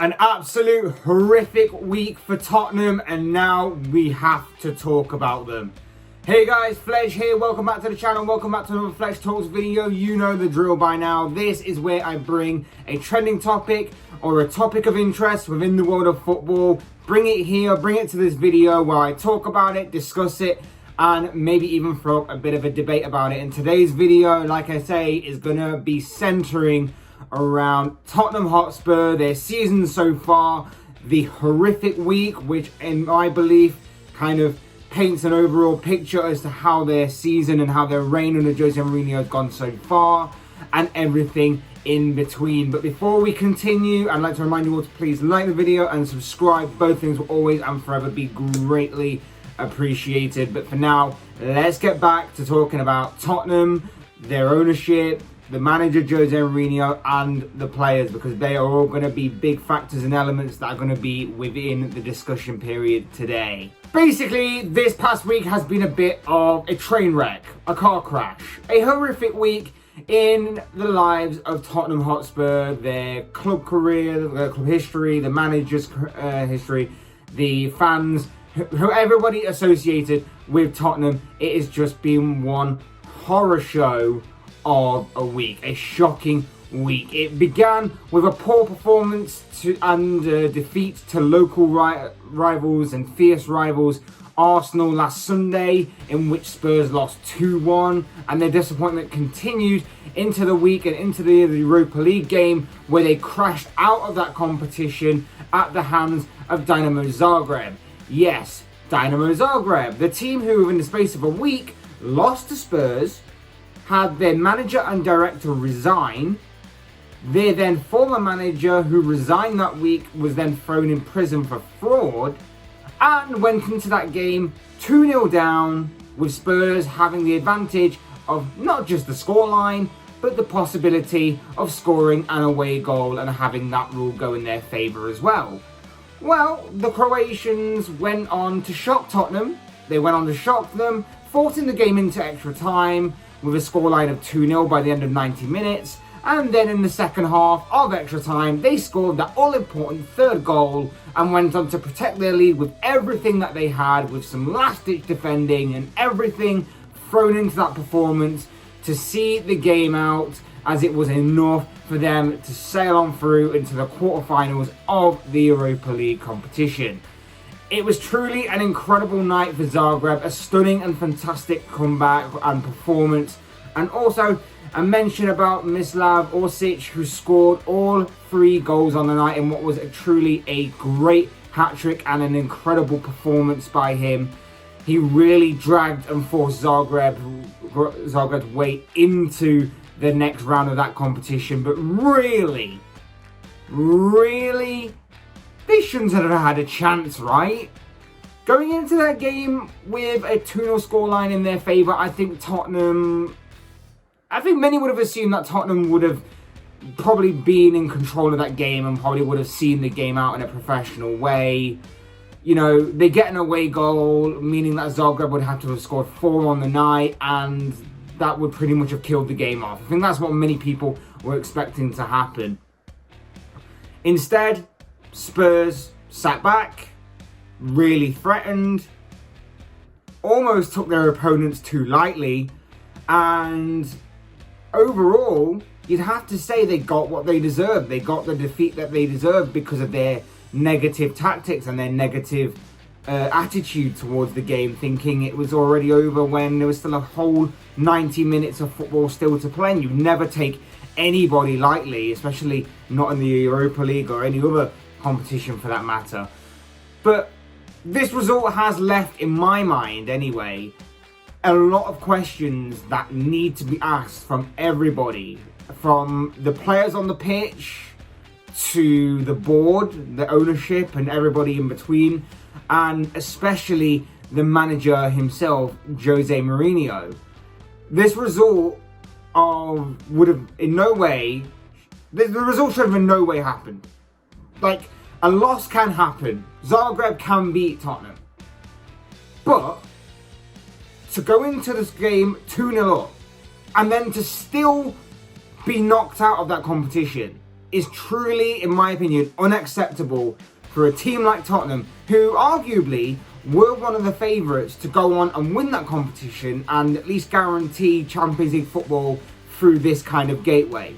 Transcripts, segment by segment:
An absolute horrific week for Tottenham, and now we have to talk about them. Hey guys, Fledge here, welcome back to the channel, welcome back to another Fledge Talks video. You know the drill by now. This is where I bring a trending topic or a topic of interest within the world of football, bring it here, bring it to this video where I talk about it, discuss it, and maybe even throw up a bit of a debate about it. And today's video, like I say, is going to be centering around Tottenham Hotspur, their season so far, the horrific week, which in my belief kind of paints an overall picture as to how their season and how their reign under Jose Mourinho has gone so far, and everything in between. But before we continue, I'd like to remind you all to please like the video and subscribe. Both things will always and forever be greatly appreciated. But for now, let's get back to talking about Tottenham, their ownership, the manager Jose Mourinho, and the players, because they are all going to be big factors and elements that are going to be within the discussion period today. Basically, this past week has been a bit of a train wreck, a car crash, a horrific week in the lives of Tottenham Hotspur, their club career, their club history, the manager's history, the fans, who everybody associated with Tottenham. It has just been one horror show of a week, a shocking week. It began with a poor performance and defeat to local rivals and fierce rivals Arsenal last Sunday, in which Spurs lost 2-1, and their disappointment continued into the week and into the Europa League game, where they crashed out of that competition at the hands of Dynamo Zagreb. Yes, Dynamo Zagreb, the team who within the space of a week lost to Spurs, had their manager and director resign. Their then former manager, who resigned that week, was then thrown in prison for fraud, and went into that game 2-0 down, with Spurs having the advantage of not just the scoreline, but the possibility of scoring an away goal and having that rule go in their favour as well. Well, the Croatians went on to shock Tottenham. They went on to shock them, forcing the game into extra time, with a scoreline of 2-0 by the end of 90 minutes. And then in the second half of extra time, they scored that all-important third goal and went on to protect their lead with everything that they had, with some last-ditch defending and everything thrown into that performance to see the game out, as it was enough for them to sail on through into the quarterfinals of the Europa League competition. It was truly an incredible night for Zagreb, a stunning and fantastic comeback and performance. And also a mention about Mislav Orsic, who scored all 3 goals on the night in what was truly a great hat-trick and an incredible performance by him. He really dragged and forced Zagreb's way into the next round of that competition. But really, they shouldn't have had a chance, right? Going into that game with a 2-0 scoreline in their favour, I think many would have assumed that Tottenham would have probably been in control of that game and probably would have seen the game out in a professional way. You know, they get an away goal, meaning that Zagreb would have to have scored 4 on the night, and that would pretty much have killed the game off. I think that's what many people were expecting to happen. Instead, Spurs sat back, really threatened, almost took their opponents too lightly, and overall, you'd have to say they got what they deserved. They got the defeat that they deserved because of their negative tactics and their negative attitude towards the game, thinking it was already over when there was still a whole 90 minutes of football still to play. And you never take anybody lightly, especially not in the Europa League or any other competition for that matter. But this result has left, in my mind anyway, a lot of questions that need to be asked from everybody, from the players on the pitch to the board, the ownership, and everybody in between, and especially the manager himself, Jose Mourinho. This result would have in no way, the result should have in no way happened. Like, a loss can happen. Zagreb can beat Tottenham. But to go into this game 2-0 up and then to still be knocked out of that competition is truly, in my opinion, unacceptable for a team like Tottenham, who arguably were one of the favourites to go on and win that competition and at least guarantee Champions League football through this kind of gateway.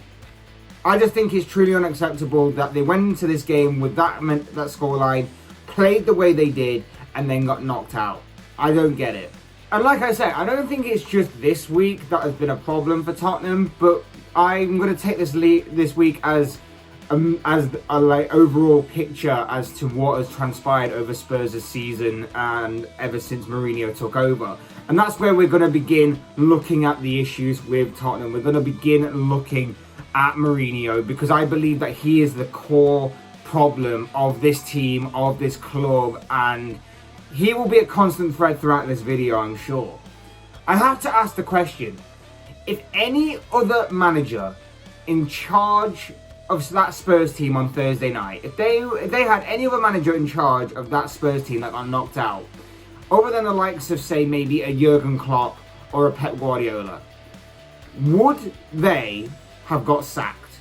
I just think it's truly unacceptable that they went into this game with that scoreline, played the way they did, and then got knocked out. I don't get it. And like I said, I don't think it's just this week that has been a problem for Tottenham, but I'm going to take this week as a like overall picture as to what has transpired over Spurs' season and ever since Mourinho took over. And that's where we're going to begin looking at the issues with Tottenham. We're going to begin looking at Mourinho, because I believe that he is the core problem of this team, of this club, and he will be a constant thread throughout this video, I'm sure. I have to ask the question, if any other manager in charge of that Spurs team on Thursday night, if they had any other manager in charge of that Spurs team that got knocked out, other than the likes of, say, maybe a Jurgen Klopp or a Pep Guardiola, would they have got sacked?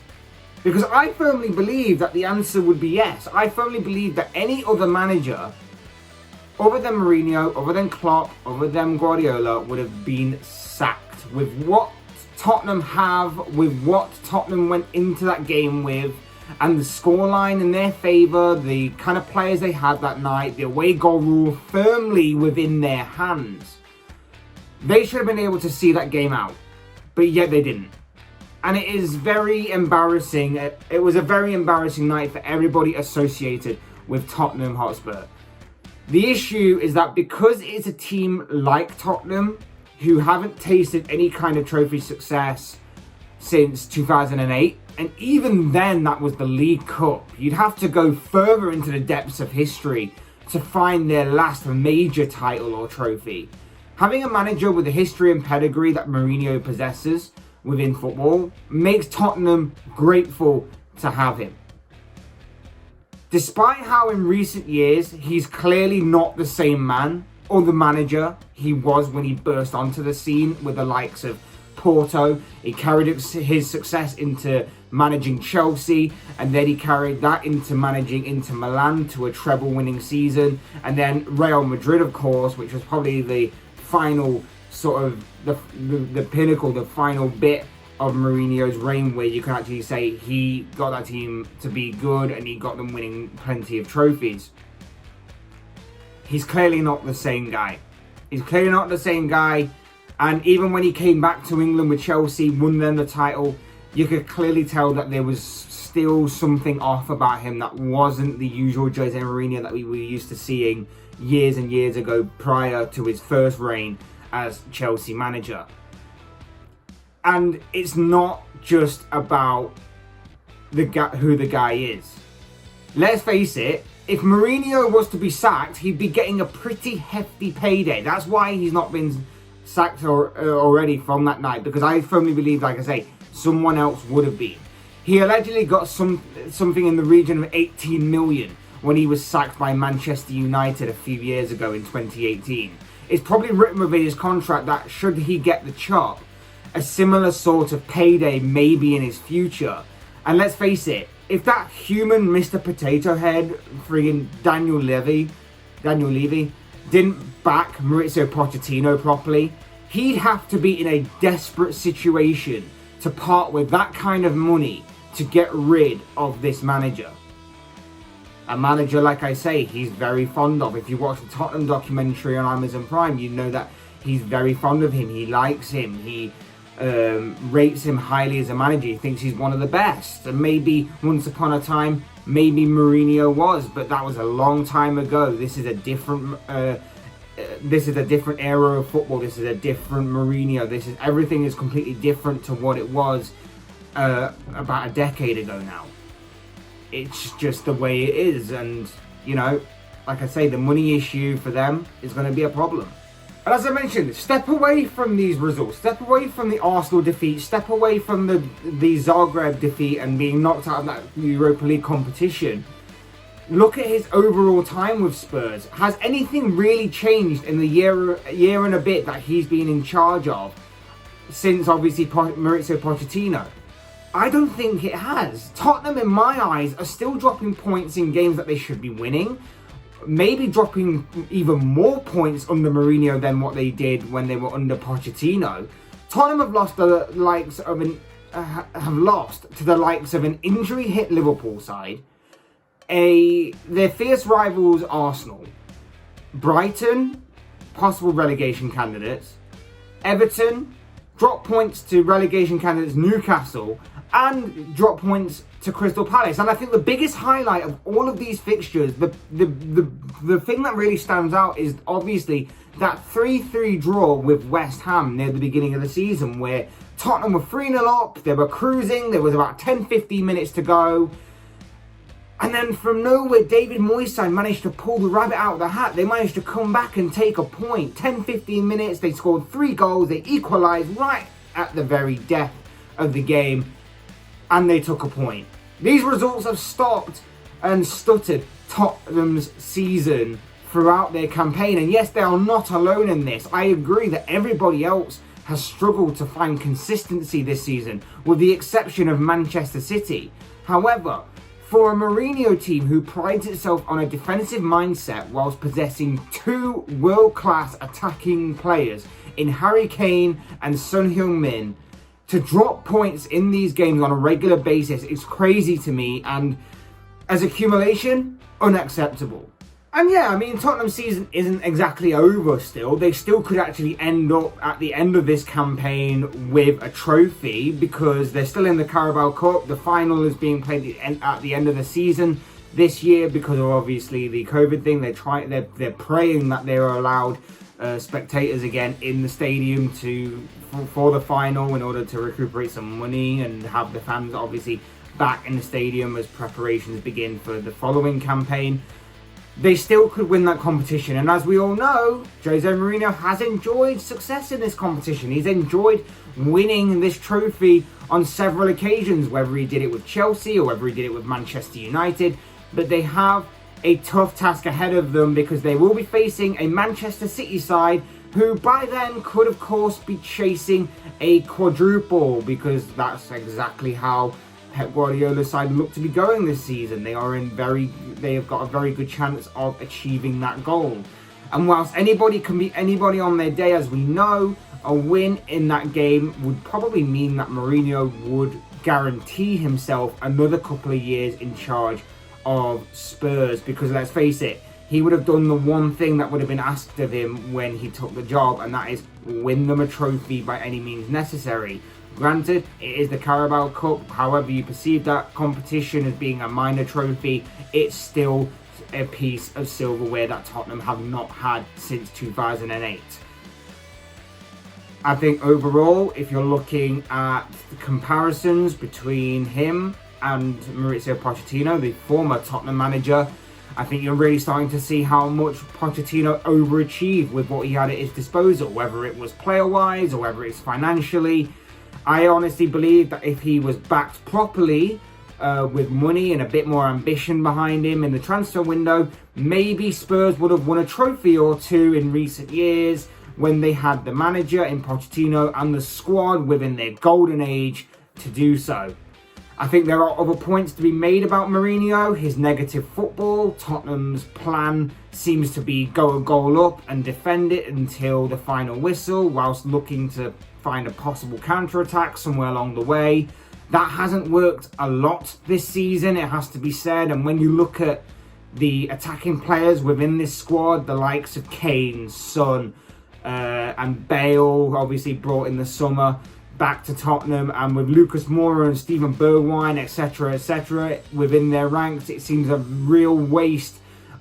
Because I firmly believe that the answer would be yes. I firmly believe that any other manager, other than Mourinho, other than Klopp, other than Guardiola, would have been sacked. With what Tottenham have, with what Tottenham went into that game with, and the scoreline in their favour, the kind of players they had that night, the away goal rule firmly within their hands, they should have been able to see that game out. But yet they didn't. And it is very embarrassing. It was a very embarrassing night for everybody associated with Tottenham Hotspur. The issue is that because it's a team like Tottenham, who haven't tasted any kind of trophy success since 2008, and even then that was the League Cup. You'd have to go further into the depths of history to find their last major title or trophy. Having a manager with the history and pedigree that Mourinho possesses within football makes Tottenham grateful to have him. Despite how in recent years he's clearly not the same man or the manager he was when he burst onto the scene with the likes of Porto. He carried his success into managing Chelsea, and then he carried that into managing Inter Milan to a treble winning season, and then Real Madrid, of course, which was probably the final sort of the pinnacle, the final bit of Mourinho's reign, where you can actually say he got that team to be good and he got them winning plenty of trophies. He's clearly not the same guy. He's clearly not the same guy. And even when he came back to England with Chelsea, won them the title, you could clearly tell that there was still something off about him that wasn't the usual Jose Mourinho that we were used to seeing years and years ago prior to his first reign as Chelsea manager. And it's not just about who the guy is. Let's face it, if Mourinho was to be sacked, he'd be getting a pretty hefty payday. That's why he's not been sacked already from that night, because I firmly believe, like I say, someone else would have been. He allegedly got something in the region of 18 million when he was sacked by Manchester United a few years ago in 2018. It's probably written within his contract that should he get the chop, a similar sort of payday may be in his future. And let's face it, if that human Mr. Potato Head, friggin' Daniel Levy, didn't back Maurizio Pochettino properly, he'd have to be in a desperate situation to part with that kind of money to get rid of this manager. A manager, like I say, he's very fond of. If you watch the Tottenham documentary on Amazon Prime, you know that he's very fond of him. He likes him. He rates him highly as a manager. He thinks he's one of the best. And maybe once upon a time, maybe Mourinho was, but that was a long time ago. This is a different era of football. This is a different Mourinho. Everything is completely different to what it was about a decade ago now. It's just the way it is, and you know, like I say, the money issue for them is going to be a problem. And as I mentioned, step away from these results, step away from the Arsenal defeat, step away from the Zagreb defeat and being knocked out of that Europa League competition. Look at his overall time with Spurs. Has anything really changed in the year and a bit that he's been in charge of since obviously Maurizio Pochettino? I don't think it has. Tottenham, in my eyes, are still dropping points in games that they should be winning. Maybe dropping even more points under Mourinho than what they did when they were under Pochettino. Tottenham have lost to the likes of an injury-hit Liverpool side, their fierce rivals Arsenal, Brighton, possible relegation candidates, Everton, drop points to relegation candidates Newcastle, and drop points to Crystal Palace. And I think the biggest highlight of all of these fixtures, the thing that really stands out is obviously that 3-3 draw with West Ham near the beginning of the season, where Tottenham were 3-0 up, they were cruising, there was about 10-15 minutes to go. And then from nowhere, David Moyes managed to pull the rabbit out of the hat. They managed to come back and take a point. 10-15 minutes, they scored 3 goals, they equalised right at the very death of the game, and they took a point. These results have stopped and stuttered Tottenham's season throughout their campaign. And yes, they are not alone in this. I agree that everybody else has struggled to find consistency this season, with the exception of Manchester City. However, for a Mourinho team who prides itself on a defensive mindset whilst possessing 2 world-class attacking players in Harry Kane and Son Heung-min, to drop points in these games on a regular basis is crazy to me, and as accumulation, unacceptable. And yeah, I mean, Tottenham's season isn't exactly over still. They still could actually end up at the end of this campaign with a trophy, because they're still in the Carabao Cup. The final is being played at the end of the season this year because of obviously the COVID thing. They're praying that they're allowed spectators again in the stadium for the final in order to recuperate some money and have the fans obviously back in the stadium as preparations begin for the following campaign. They still could win that competition, and as we all know, Jose Mourinho has enjoyed success in this competition. He's enjoyed winning this trophy on several occasions, whether he did it with Chelsea or whether he did it with Manchester United. But they have a tough task ahead of them, because they will be facing a Manchester City side who by then could of course be chasing a quadruple, because that's exactly how Pep Guardiola's side look to be going this season. They have got a very good chance of achieving that goal. And whilst anybody can be anybody on their day, as we know, a win in that game would probably mean that Mourinho would guarantee himself another couple of years in charge of Spurs, because let's face it, he would have done the one thing that would have been asked of him when he took the job, and that is win them a trophy by any means necessary. Granted, it is the Carabao Cup. However you perceive that competition as being a minor trophy, it's still a piece of silverware that Tottenham have not had since 2008. I think overall, if you're looking at the comparisons between him and Mauricio Pochettino, the former Tottenham manager, I think you're really starting to see how much Pochettino overachieved with what he had at his disposal, whether it was player-wise or whether it's financially. I honestly believe that if he was backed properly with money and a bit more ambition behind him in the transfer window, maybe Spurs would have won a trophy or two in recent years when they had the manager in Pochettino and the squad within their golden age to do so. I think there are other points to be made about Mourinho, his negative football. Tottenham's plan seems to be go a goal up and defend it until the final whistle, whilst looking to find a possible counter-attack somewhere along the way. That hasn't worked a lot this season, it has to be said. And when you look at the attacking players within this squad, the likes of Kane, Son, and Bale, obviously brought in the summer back to Tottenham, and with Lucas Moura and Steven Bergwijn, etc., within their ranks, it seems a real waste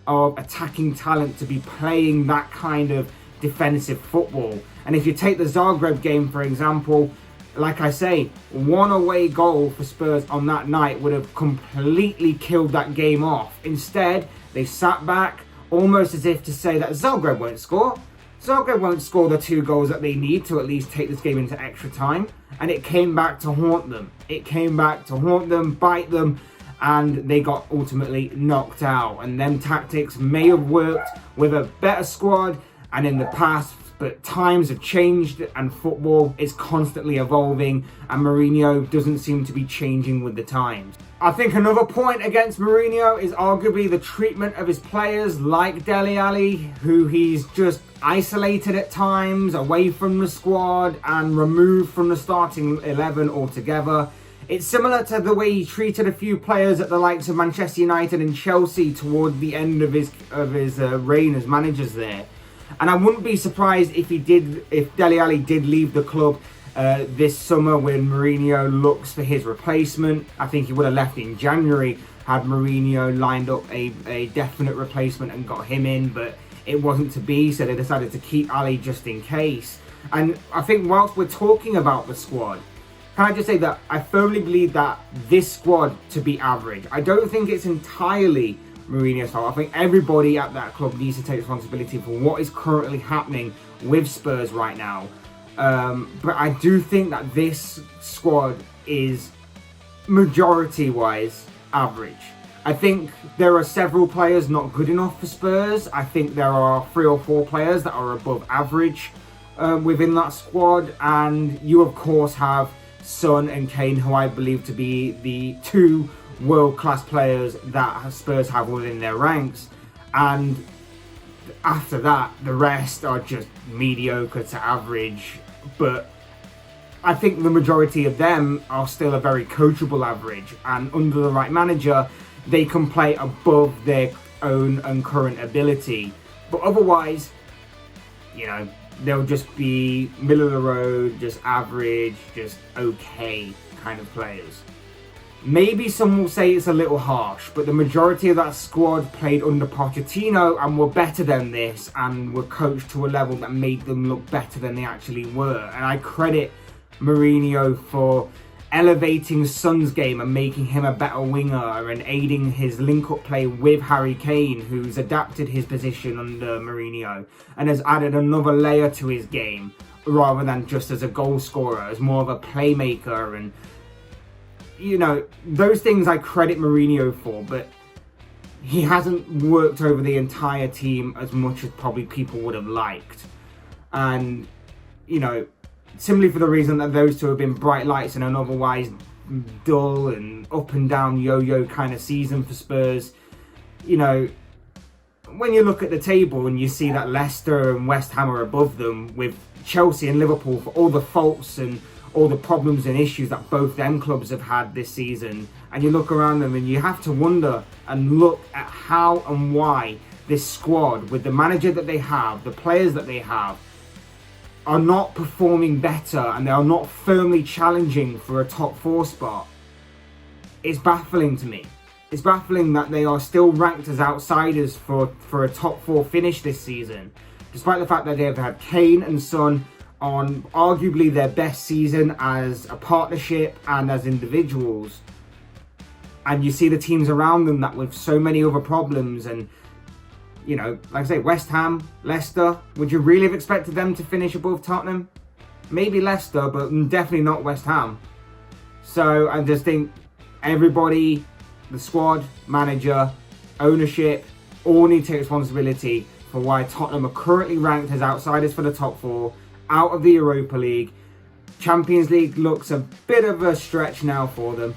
of attacking talent to be playing that kind of defensive football. And if you take the Zagreb game, for example, like I say, one away goal for Spurs on that night would have completely killed that game off. Instead, they sat back, almost as if to say that Zagreb won't score. Zagreb won't score the 2 goals that they need to at least take this game into extra time. And it came back to haunt them. It came back to haunt them, bite them, and they got ultimately knocked out. And them tactics may have worked with a better squad, and in the past, But times have changed and football is constantly evolving, and Mourinho doesn't seem to be changing with the times. I think another point against Mourinho is arguably the treatment of his players like Dele Alli, who he's just isolated at times, away from the squad and removed from the starting 11 altogether. It's similar to the way he treated a few players at the likes of Manchester United and Chelsea toward the end of his reign as managers there. And I wouldn't be surprised if Dele Alli did leave the club this summer when Mourinho looks for his replacement. I think he would have left in January had Mourinho lined up a definite replacement and got him in, but it wasn't to be, so they decided to keep Ali just in case. And I think whilst we're talking about the squad, can I just say that I firmly believe that this squad to be average. I don't think it's entirely Mourinho's fault. I think everybody at that club needs to take responsibility for what is currently happening with Spurs right now. But I do think that this squad is majority-wise average. I think there are several players not good enough for Spurs. I think there are 3 or 4 players that are above average within that squad. And you, of course, have Son and Kane, who I believe to be the 2 world-class players that Spurs have within their ranks. And after that, the rest are just mediocre to average. But I think the majority of them are still a very coachable average. And under the right manager, they can play above their own and current ability. But otherwise, you know, they'll just be middle of the road, just average, just okay kind of players. Maybe some will say it's a little harsh, but the majority of that squad played under Pochettino and were better than this and were coached to a level that made them look better than they actually were. And I credit Mourinho for elevating Son's game and making him a better winger and aiding his link-up play with Harry Kane, who's adapted his position under Mourinho and has added another layer to his game rather than just as a goal scorer, as more of a playmaker. And, you know, those things I credit Mourinho for, but he hasn't worked over the entire team as much as probably people would have liked. And, you know, simply for the reason that those two have been bright lights in an otherwise dull and up and down yo-yo kind of season for Spurs. You know, when you look at the table and you see that Leicester and West Ham are above them, with Chelsea and Liverpool for all the faults and all the problems and issues that both them clubs have had this season, and you look around them and you have to wonder and look at how and why this squad, with the manager that they have, the players that they have, are not performing better and they are not firmly challenging for a top 4 spot. It's baffling to me. It's baffling that they are still ranked as outsiders for a top 4 finish this season, despite the fact that they have had Kane and Son on arguably their best season as a partnership and as individuals. And you see the teams around them that with so many other problems, and you know, like I say, West Ham, Leicester, would you really have expected them to finish above Tottenham? Maybe Leicester, but definitely not West Ham. So I just think everybody, the squad, manager, ownership, all need to take responsibility for why Tottenham are currently ranked as outsiders for the top 4, out of the Europa League. Champions League looks a bit of a stretch now for them.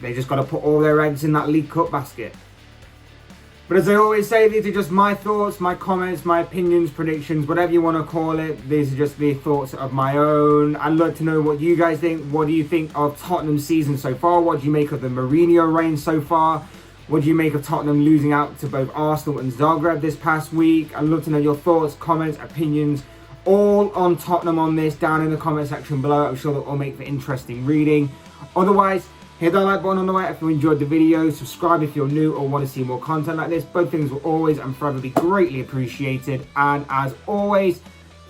They just got to put all their eggs in that League Cup basket. But as I always say, these are just my thoughts, my comments, my opinions, predictions, whatever you want to call it. These are just the thoughts of my own. I'd love to know what you guys think. What do you think of Tottenham's season so far? What do you make of the Mourinho reign so far? What do you make of Tottenham losing out to both Arsenal and Zagreb this past week? I'd love to know your thoughts, comments, opinions, all on Tottenham on this down in the comment section below. I'm sure that will make for interesting reading. Otherwise, hit that like button on the way if you enjoyed the video. Subscribe if you're new or want to see more content like this. Both things will always and forever be greatly appreciated. And as always,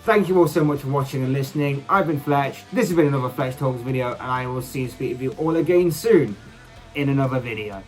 thank you all so much for watching and listening. I've been Fletch. This has been another Fletch Talks video, and I will see and speak with you all again soon in another video.